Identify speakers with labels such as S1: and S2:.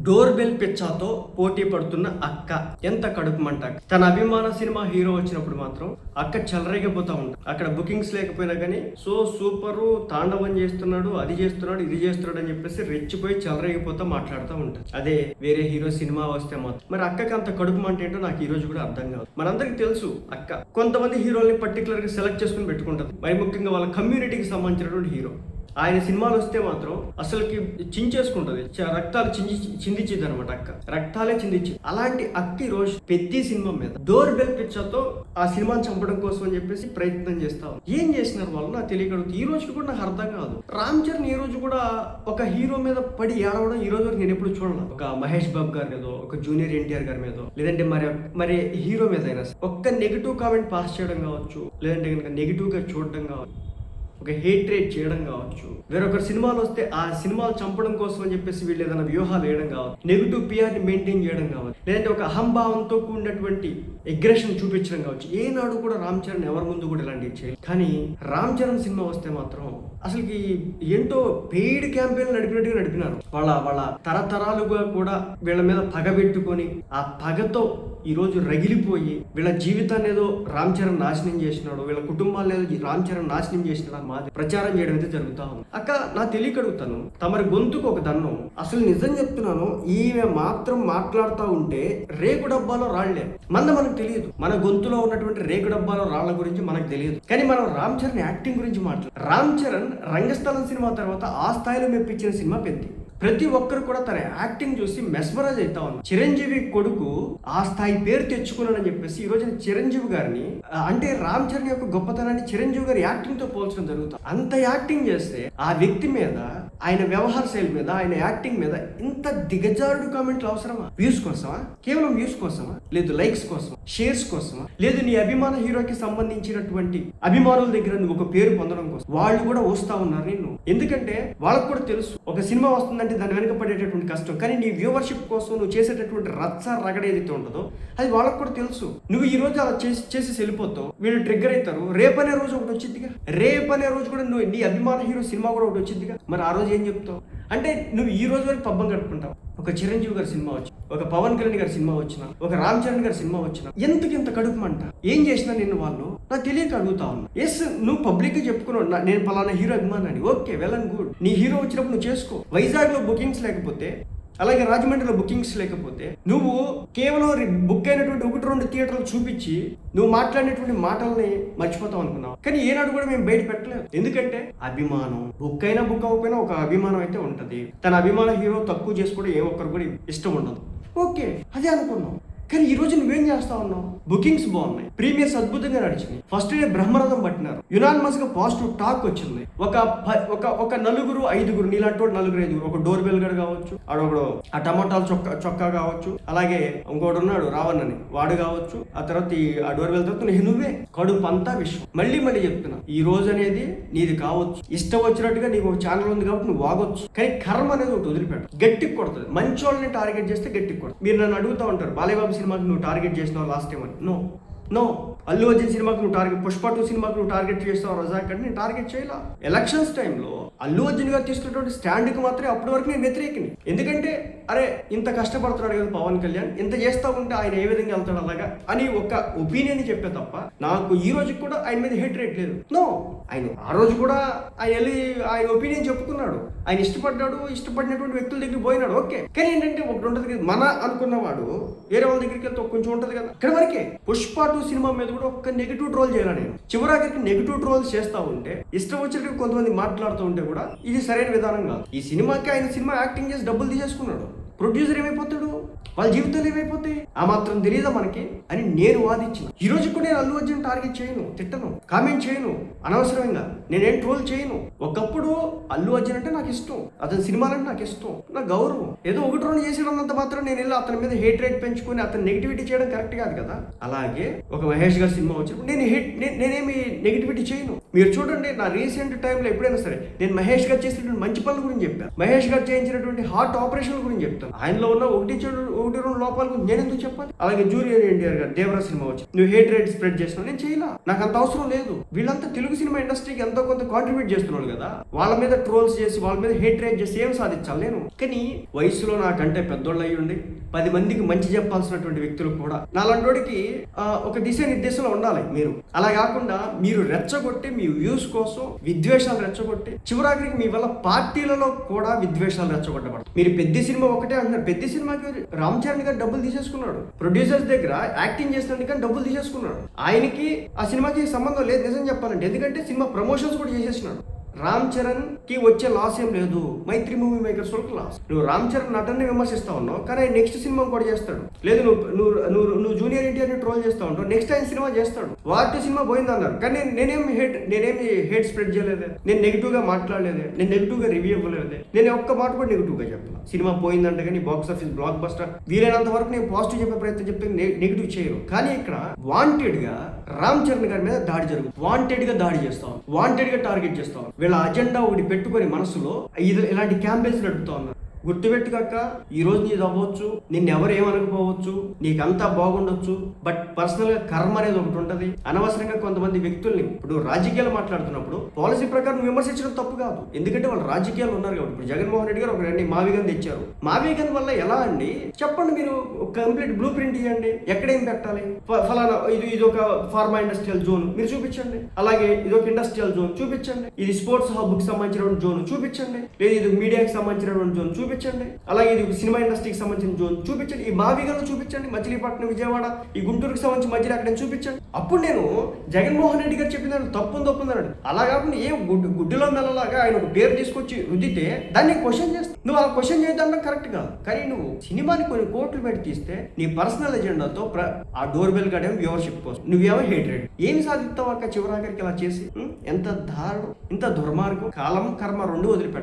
S1: Door bell పిచ్చాతో పోటీ పడుతున్న అక్క ఎంత కడుపు మంట. తన అభిమాన సినిమా హీరో వచ్చినప్పుడు మాత్రం అక్క చెలరేగిపోతా ఉంటుంది. అక్కడ బుకింగ్స్ లేకపోయినా కానీ సూపరు తాండవం చేస్తున్నాడు, అది చేస్తున్నాడు, ఇది చేస్తున్నాడు అని చెప్పేసి రెచ్చిపోయి చెలరేగిపోతా మాట్లాడుతూ ఉంటుంది. అదే వేరే హీరో సినిమా వస్తే మాత్రం మరి అక్కకి అంత కడుపు మంట ఏంటో నాకు ఈ రోజు కూడా అర్థం కాదు. మనందరికి తెలుసు అక్క కొంతమంది హీరోల్ని పర్టికులర్ గా సెలెక్ట్ చేసుకుని పెట్టుకుంటుంది. మరి ముఖ్యంగా వాళ్ళ కమ్యూనిటీకి సంబంధించినటువంటి హీరో. ఆయన సినిమాలు వస్తే మాత్రం అసలుకి చించేసుకుంటది, రక్తాలు చిందించింది అనమాట. అక్క రక్తాలే చిందించింది. అలాంటి అక్క ఈ రోజు పెద్ద సినిమా మీద డోర్ బెల్ పిచ్చాతో ఆ సినిమాని చంపడం కోసం అని చెప్పేసి ప్రయత్నం చేస్తా ఏం చేసినారు వాళ్ళు నాకు తెలియకూడదు. ఈ రోజు కూడా నాకు అర్థం కాదు. రామ్ చరణ్ ఈ రోజు కూడా ఒక హీరో మీద పడి ఏడవడం ఈ రోజు నేను ఎప్పుడు చూడలేదు. ఒక మహేష్ బాబు గారి మీద, ఒక జూనియర్ ఎన్టీఆర్ గారి మీద, లేదంటే మరి హీరో మీద అయినా ఒక్క నెగిటివ్ కామెంట్ పాస్ చేయడం కావచ్చు, లేదంటే కనుక నెగిటివ్ గా చూడడం కావచ్చు, ఒక హేట్రేట్ చేయడం కావచ్చు, వేరొకరు సినిమాలు వస్తే ఆ సినిమాలు చంపడం కోసం అని చెప్పేసి వీళ్ళు ఏదైనా వ్యూహాలు వేయడం కావచ్చు, నెగిటివ్ పిఆర్ని మెయింటైన్ చేయడం కావచ్చు, లేదంటే ఒక అహంభావంతో కూడినటువంటి అగ్రెషన్ చూపించడం కావచ్చు. ఏనాడు కూడా రామ్ చరణ్ ఎవరి ముందు కూడా ఇలాంటివి చేయాలి. కానీ రామ్ చరణ్ సినిమా వస్తే మాత్రం అసలుకి ఏంటో పెయిడ్ క్యాంపెయిన్ నడిపినట్టుగా నడిపినారు. వాళ్ళ తరతరాలుగా కూడా వీళ్ళ మీద పగ పెట్టుకొని ఆ పగతో ఈ రోజు రగిలిపోయి వీళ్ళ జీవితాన్ని ఏదో రామ్ చరణ్ నాశనం చేసినాడు, వీళ్ళ కుటుంబాలను ఏదో రామ్ చరణ్ నాశనం చేసినాడు మాది ప్రచారం చేయడం అయితే జరుగుతా ఉంది. అక్క నా తెలియకడుగుతాను, తమరి గొంతుకు ఒక దన్నం. అసలు నిజం చెప్తున్నాను, ఈమె మాత్రం మాట్లాడుతూ ఉంటే రేకు డబ్బాలో రాళ్లే. మనకు తెలియదు, మన గొంతులో ఉన్నటువంటి రేకు డబ్బాలో రాళ్ల గురించి మనకు తెలియదు. కానీ మనం రామ్ చరణ్ యాక్టింగ్ గురించి మాట్లాడు. రామ్ చరణ్ రంగస్థలం సినిమా తర్వాత ఆ స్థాయిలో మెప్పించిన సినిమా పెద్ద. ప్రతి ఒక్కరు కూడా తన యాక్టింగ్ చూసి మెస్మరైజ్ అవుతా ఉన్నారు. చిరంజీవి కొడుకు ఆ స్థాయి పేరు తెచ్చుకున్నాడని చెప్పేసి ఈ రోజు చిరంజీవి గారిని, అంటే రామ్ చరణ్ యొక్క గొప్పతనాన్ని చిరంజీవి గారి యాక్టింగ్ తో పోల్చడం జరుగుతుంది. అంత యాక్టింగ్ చేస్తే ఆ వ్యక్తి మీద, ఆయన వ్యవహార శైలి మీద, ఆయన యాక్టింగ్ మీద ఇంత దిగజారుడు కామెంట్లు అవసరమా? వ్యూస్ కోసమా? కేవలం వ్యూస్ కోసమా? లేదు లైక్స్ కోసమా? షేర్స్ కోసమా? లేదు నీ అభిమాన హీరోకి సంబంధించినటువంటి అభిమానుల దగ్గర నువ్వు ఒక పేరు పొందడం కోసం? వాళ్ళు కూడా వస్తా ఉన్నారు నిన్ను. ఎందుకంటే వాళ్ళకు కూడా తెలుసు ఒక సినిమా వస్తుందంటే దాని వెనుక పడేటటువంటి కష్టం. కానీ నీ వ్యూవర్షిప్ కోసం నువ్వు చేసేటటువంటి రచ్చ రగడ ఏదైతే ఉంటుందో అది వాళ్ళకు కూడా తెలుసు. నువ్వు ఈ రోజు అలా చేసి వెళ్ళిపోతావు, వీళ్ళు ట్రిగ్గర్ అవుతారు. రేపనే రోజు ఒకటి వచ్చిందిగా, రేపనే రోజు కూడా నువ్వు నీ అభిమాన హీరో సినిమా కూడా ఒకటి వచ్చిందిగా. మరి ఆ రోజు ఏం చెప్తావు? అంటే నువ్వు ఈ రోజు వరకు పబ్బం గడుపుకుంటావు. ఒక చిరంజీవి గారి సినిమా వచ్చి, ఒక పవన్ కళ్యాణ్ గారి సినిమా వచ్చిన, ఒక రామ్ చరణ్ గారి సినిమా వచ్చిన, ఇంత కడుపుమంట ఏం చేసినా నిన్ను వాళ్ళు నాకు తెలియక అడుగుతా ఉన్నా. ఎస్, నువ్వు పబ్లిక్ గా చెప్పుకున్నావు నేను పలానా హీరో అభిమానాన్ని, ఓకే వెల్ అండ్ గుడ్. నీ హీరో వచ్చినప్పుడు నువ్వు చేసుకో. వైజాగ్ లో బుకింగ్స్ లేకపోతే, అలాగే రాజమండ్రిలో బుకింగ్స్ లేకపోతే నువ్వు కేవలం బుక్ అయినటువంటి 1-2 థియేటర్లు చూపించి నువ్వు మాట్లాడినటువంటి మాటల్ని మర్చిపోతావు అనుకున్నావు. కానీ ఏనాడు కూడా మేము బయట పెట్టలేదు. ఎందుకంటే అభిమానం, బుక్ అయినా బుక్ అవ్వకపోయినా ఒక అభిమానం అయితే ఉంటది. తన అభిమాన హీరో తక్కువ చేసుకోవడం ఏ ఒక్కరు కూడా ఇష్టం ఉండదు. ఓకే, అదే అనుకున్నాం. కానీ ఈ రోజు నువ్వేం చేస్తా ఉన్నావు? బుకింగ్స్ బాగున్నాయి, ప్రీమియర్స్ అద్భుతంగా నడిచినాయి, ఫస్ట్ డే బ్రహ్మరథం పట్టినారు, యునానిమస్ గా పాజిటివ్ టాక్ వచ్చింది. ఒక 4-5 నీలాంటి 4-5 ఒక డోర్ బెల్ గడు కావచ్చు, ఆడొకడు ఆ టమాటాలు చొక్కా కావచ్చు, అలాగే ఇంకోటి ఉన్నాడు రావణ్ అని వాడు కావచ్చు, ఆ తర్వాత ఆ డోర్ బెల్ తర్వాత నువ్వే కడుపు అంతా విషయం. మళ్ళీ చెప్తున్నా, ఈ రోజు అనేది నీది కావచ్చు, ఇష్టం వచ్చినట్టుగా నీకు ఒక ఛానల్ ఉంది కాబట్టి నువ్వు వాగొచ్చు. కానీ కర్మ అనేది ఒకటి వదిలిపెట్టు, గట్టికి కొడుతుంది. మంచి వాళ్ళని టార్గెట్ చేస్తే గట్టికి కొడుతుంది. మీరు నన్ను అడుగుతా ఉంటారు, బాలయ్యబాబు సినిమాకి నువ్వు టార్గెట్ చేసినావు లాస్ట్ టైం అని. నో అల్లు అర్జున్ సినిమాకి నువ్వు టార్గెట్, పుష్ప 2 సినిమాకి నువ్వు టార్గెట్ చేస్తావు, రజాక్ అంటే నేను టార్గెట్ చేయలా. ఎలక్షన్స్ టైంలో అల్లు అర్జున్ గారు తీసుకున్నటువంటి స్టాండ్కి మాత్రమే అప్పటి వరకు నేను వ్యతిరేకిని. ఎందుకంటే అరే ఇంత కష్టపడుతున్నాడు కదా పవన్ కళ్యాణ్, ఇంత చేస్తా ఉంటే ఆయన ఏ విధంగా వెళ్తాడు అలాగా అని ఒక ఒపీనియన్ చెప్పే తప్ప నాకు ఈ రోజు కూడా ఆయన మీద హేట్ రేట్ లేదు. ఆయన ఆ రోజు కూడా ఆయన వెళ్ళి ఆయన ఒపీనియన్ చెప్పుకున్నాడు, ఆయన ఇష్టపడినటువంటి వ్యక్తుల దగ్గర పోయినాడు, ఓకే. కానీ ఏంటంటే ఒకటి ఉంటుంది కదా, మన అనుకున్నవాడు వేరే వాళ్ళ దగ్గరికి వెళ్తే కొంచెం ఉంటుంది కదా. ఇక్కడ వరకే పుష్ప 2 సినిమా మీద కూడా ఒక్క నెగిటివ్ ట్రోల్ చేయాలి. నేను చివరికి నెగిటివ్ ట్రోల్స్ చేస్తా ఉంటే, ఇష్టం వచ్చినట్టు కొంతమంది మాట్లాడుతూ ఉంటే కూడా ఇది సరైన విధానం కాదు. ఈ సినిమాకి ఆయన సినిమా యాక్టింగ్ చేసి డబ్బులు తీసేసుకున్నాడు, ప్రొడ్యూసర్ ఏమైపోతాడు, వాళ్ళ జీవితాలు ఏమైపోతాయి, ఆ మాత్రం తెలియదా మనకి అని నేను వాదించిన. ఈ రోజు కూడా నేను అల్లు అర్జున్ టార్గెట్ చేయను, తిట్టను, కామెంట్ చేయను, అనవసరంగా నేనేం ట్రోల్ చేయను. ఒకప్పుడు అల్లు అర్జున్ అంటే నాకు ఇష్టం, అతని సినిమాలంటే నాకు ఇష్టం, నా గౌరవం. ఏదో 1-2 చేసినంత మాత్రం నేను వెళ్ళి అతని మీద హేట్ రేట్ పెంచుకొని అతను నెగిటివిటీ చేయడం కరెక్ట్ కాదు కదా. అలాగే ఒక మహేష్ గారి సినిమా వచ్చినప్పుడు నేనేమి నెగిటివిటీ చేయను. మీరు చూడండి, నా రీసెంట్ టైంలో ఎప్పుడైనా సరే నేను మహేష్ గారు చేసినటువంటి మంచి పనుల గురించి చెప్పాను, మహేష్ గారు చేయించినటువంటి హార్ట్ ఆపరేషన్ గురించి చెప్తాను. చెప్తాను. ఆయనలో ఉన్న ఒకటి రెండు లోపాలకు నేను ఎందుకు చెప్పాలి? అలాగే జూనియర్ ఎన్టీఆర్ గారు దేవరా సినిమా వచ్చి నువ్వు హేట్ రేట్ స్ప్రెడ్ చేస్తున్నావు, నేను చేయలా, నాకు అంత అవసరం లేదు. వీళ్ళంతా తెలుగు సినిమా ఇండస్ట్రీకి ఎంతో కొంత కాంట్రిబ్యూట్ చేస్తున్నాడు కదా, వాళ్ళ మీద ట్రోల్స్ చేసి వాళ్ళ మీద హేట్ రేట్ చేసి ఏం సాధించాలి నేను? కానీ వయసులో నాకంటే పెద్దోళ్ళు అయ్యి ఉండి 10 మందికి మంచి చెప్పాల్సినటువంటి వ్యక్తులు కూడా నాలంటోడికి ఒక దిశ నిర్దేశంలో ఉండాలి మీరు. అలా కాకుండా మీరు రెచ్చగొట్టి మీ వ్యూస్ కోసం విద్వేషాలు రెచ్చగొట్టి చివరాఖరికి మీ వల్ల పార్టీలలో కూడా విద్వేషాలు రెచ్చగొట్టబడతాయి. మీరు పెద్ద సినిమా ఒకటే అంటున్నారు. పెద్ద సినిమాకి రామ్ చరణ్ గారు డబ్బులు తీసేసుకున్నాడు, ప్రొడ్యూసర్స్ దగ్గర యాక్టింగ్ చేసినందుకు డబ్బులు తీసేసుకున్నాడు. ఆయనకి ఆ సినిమాకి సంబంధం లేదు నిజం చెప్పాలంటే, ఎందుకంటే సినిమా ప్రమోషన్స్ కూడా చేసేసినాడు. రామ్ చరణ్ కి వచ్చే లాస్ ఏం లేదు, మైత్రి మూవీ మేకర్స్ వాళ్ళకి లాస్. నువ్వు రామ్ చరణ్ నటన్ని విమర్శిస్తా ఉన్నావు, కానీ ఆయన నెక్స్ట్ సినిమా కూడా చేస్తాడు. లేదు నువ్వు జూనియర్ ఎన్టీఆర్ ట్రోల్ చేస్తా ఉంటావు, నెక్స్ట్ ఆయన సినిమా చేస్తాడు. వాటి సినిమా పోయిందన్నారు, కానీ నేనేమి హేట్ స్ప్రెడ్ చేయలేదే, నేను నెగిటివ్ గా మాట్లాడలేదే, నేను నెగిటివ్ గా రివ్యూ ఇవ్వలేదే, నేను ఒక్క మాట కూడా నెగిటివ్ గా చెప్పాను. సినిమా పోయిందంటే కానీ బాక్స్ ఆఫీస్ బ్లాక్ బస్టర్, వీలైనంత వరకు నేను పాజిటివ్ చెప్పే ప్రయత్నం చెప్తే నెగిటివ్ చేయరు. కానీ ఇక్కడ వాంటెడ్ గా రామ్ చరణ్ గారి మీద దాడి జరుగుతుంది, వాంటెడ్ గా దాడి చేస్తాం, వాంటెడ్ గా టార్గెట్ చేస్తాం. వీళ్ళ అజెండా ఒకటి పెట్టుకొని మనసులో ఇలాంటి క్యాంపెయిన్స్ నడుపుతా ఉన్నారు. గుర్తుపెట్టుకక్క, ఈ రోజు నీది అవ్వచ్చు, నిన్ను ఎవరు ఏమనకపోవచ్చు, నీకంతా బాగుండొచ్చు, బట్ పర్సనల్ గా కర్మ అనేది ఒకటి ఉంటది. అనవసరంగా కొంతమంది వ్యక్తుల్ని ఇప్పుడు రాజకీయాలు మాట్లాడుతున్నప్పుడు పాలసీ ప్రకారం విమర్శించడం తప్పు కాదు, ఎందుకంటే వాళ్ళు రాజకీయాలు ఉన్నారు కాబట్టి. ఇప్పుడు జగన్మోహన్ రెడ్డి గారు ఒక మావిగన్ తెచ్చారు, మావిగన్ వల్ల ఎలా అండి చెప్పండి, మీరు కంప్లీట్ బ్లూ ప్రింట్ ఇవ్వండి, ఎక్కడేం పెట్టాలి, ఫలానా ఇది ఒక ఫార్మా ఇండస్ట్రియల్ జోన్ మీరు చూపించండి, అలాగే ఇది ఒక ఇండస్ట్రియల్ జోన్ చూపించండి, ఇది స్పోర్ట్స్ హబ్ కి సంబంధించిన జోన్ చూపించండి, లేదు ఇది మీడియాకి సంబంధించిన జోన్ చూపించండి, అలాగే ఇది సినిమా ఇండస్ట్రీకి సంబంధించిన జోన్ చూపించండి, ఈ మావిగను చూపించండి, మచిలీపట్నం విజయవాడ ఈ గుంటూరుకి సంబంధించి మధ్యలో అక్కడ చూపించండి. అప్పుడు నేను జగన్మోహన్ రెడ్డి గారు చెప్పిన తప్పుంది ఒప్పుందన్నాడు. అలా కాకుండా ఏం గుడ్డిలో మెల్లలాగా ఆయన ఒక పేరు తీసుకొచ్చి రుద్దితే దాన్ని క్వశ్చన్ చేస్తా, నువ్వు అలా క్వశ్చన్ చేద్దాం కరెక్ట్ కాదు. కానీ నువ్వు సినిమాని కొన్ని కోట్లు పెట్టి తీస్తే నీ పర్సనల్ ఎజెండాతో ఆ డోర్ బెల్ కాడేమో వ్యూవర్షిప్ కోసం, నువ్వేమో హేట్రేట్, ఏమి సాధిస్తావు అక్క చివరాఖరికి ఇలా చేసి? ఎంత దారుణం, ఇంత దుర్మార్గం, కాలం కర్మ రెండు వదిలిపెట్ట.